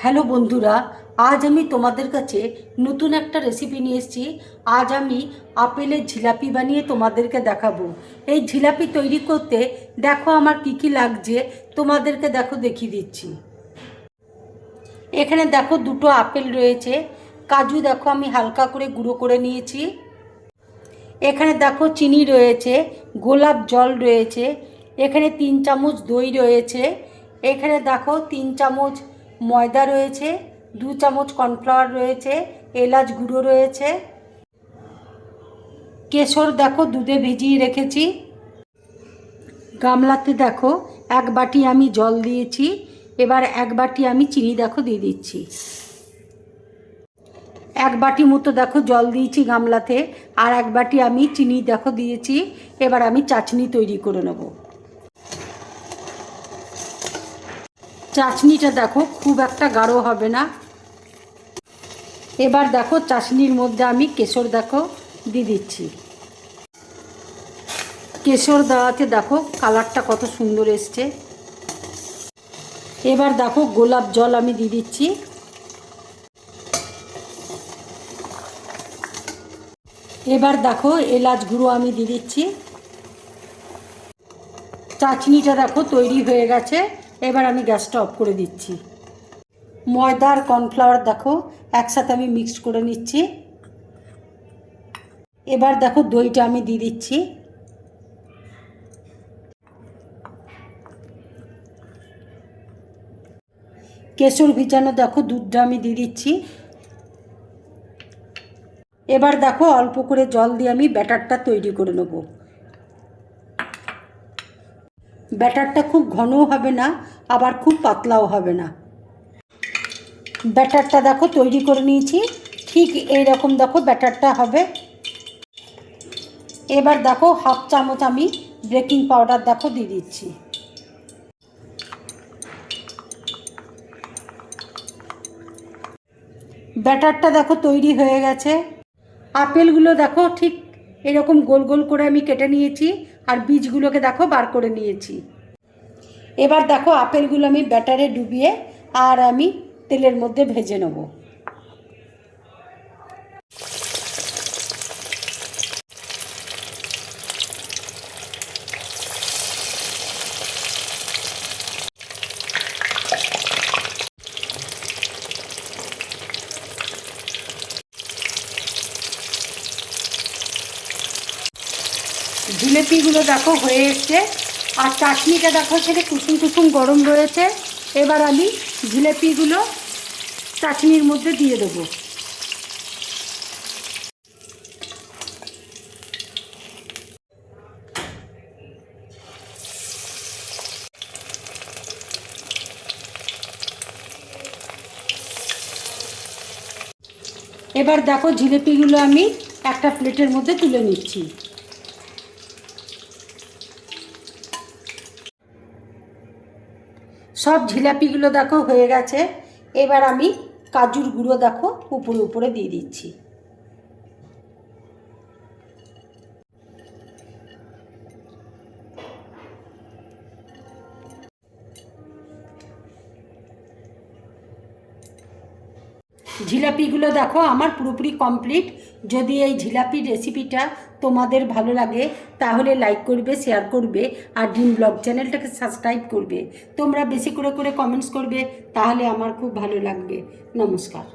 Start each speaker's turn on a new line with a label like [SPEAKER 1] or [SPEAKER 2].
[SPEAKER 1] Hello বন্ধুরা, আজ আমি তোমাদের কাছে নতুন একটা রেসিপি নিয়ে এসেছি। আজ আমি আপেলের জিলাপি বানিয়ে তোমাদেরকে দেখাবো। এই জিলাপি তৈরি করতে দেখো আমার কি কি লাগছে, তোমাদেরকে দেখো দেখিয়ে দিচ্ছি। এখানে দেখো দুটো আপেল রয়েছে, কাজু দেখো আমি হালকা করে গুঁড়ো করে নিয়েছি। এখানে দেখো চিনি রয়েছে, গোলাপ জল রয়েছে, এখানে 3 চামচ দই রয়েছে, এখানে দেখো 3 চামচ ময়দা রয়েছে, 2 চামচ কর্নফ্লাওয়ার রয়েছে, এলাচ গুঁড়ো রয়েছে, কেশর দেখো দুধে ভিজিয়ে রেখেছি। গামলাতে দেখো 1 বাটি আমি জল দিয়েছি। এবার 1 বাটি আমি চিনি দেখো দিয়ে দিচ্ছি। 1 বাটি মতো দেখো জল দিয়েছি গামলাতে, আর 1 বাটি আমি চিনি দেখো দিয়েছি। এবার আমি চাটনি তৈরি করে নেব। চাটনিটা দেখো খুব একটা গাঢ় হবে না। এবার দেখো চাটনির মধ্যে আমি কেশর দেখো দিয়ে দিচ্ছি। কেশর দেওয়াতে দেখো কালারটা কত সুন্দর এসছে। এবার দেখো গোলাপ জল আমি দিয়ে দিচ্ছি। এবার দেখো এলাচ গুঁড়ো আমি দিয়ে দিচ্ছি। চাটনিটা দেখো তৈরি হয়ে গেছে। এবার আমি গ্যাসটা অফ করে দিচ্ছি। ময়দা আর কর্নফ্লাওয়ার দেখো একসাথে আমি মিক্সড করে নিচ্ছি। এবার দেখো দইটা আমি দিয়ে দিচ্ছি। কেশর ভিজানো দেখো দুধটা আমি দিয়ে দিচ্ছি। এবার দেখো অল্প করে জল দিয়ে আমি ব্যাটারটা তৈরি করে নেব। ব্যাটারটা খুব ঘনও হবে না, আবার খুব পাতলাও হবে না। ব্যাটারটা দেখো তৈরি করে নিয়েছি, ঠিক এই রকম দেখো ব্যাটারটা হবে। এবার দেখো 1/2 চামচ আমি বেকিং পাউডার দেখো দিয়ে দিচ্ছি। ব্যাটারটা দেখো তৈরি হয়ে গেছে। আপেলগুলো দেখো ঠিক এরকম গোল গোল করে আমি কেটে নিয়েছি, আর বীজগুলোকে দেখো বার করে নিয়েছি। এবার দেখো আপেলগুলো আমি ব্যাটারে ডুবিয়ে আর আমি তেলের মধ্যে ভেজে নেব। জিলেপিগুলো দেখো হয়ে এসছে, আর চাটনিটা দেখো সেটা কুসুম কুসুম গরম রয়েছে। এবার আমি জিলেপিগুলো চাটনির মধ্যে দিয়ে দেবো। এবার দেখো জিলেপিগুলো আমি একটা প্লেটের মধ্যে তুলে নিচ্ছি। সব জিলাপিগুলো দেখো হয়ে গেছে। এবার আমি কাজুর গুঁড়ো দেখো উপরে উপরে দিয়ে দিচ্ছি। জিলাপিগুলো দেখো আমার পুরোপুরি কমপ্লিট। যদি এই জিলাপির রেসিপিটা তোমাদের ভালো লাগে তাহলে লাইক করবে, শেয়ার করবে, আর ড্রিম ব্লগ চ্যানেলটাকে সাবস্ক্রাইব করবে। তোমরা বেশি করে কমেন্টস করবে, তাহলে আমার খুব ভালো লাগবে। নমস্কার।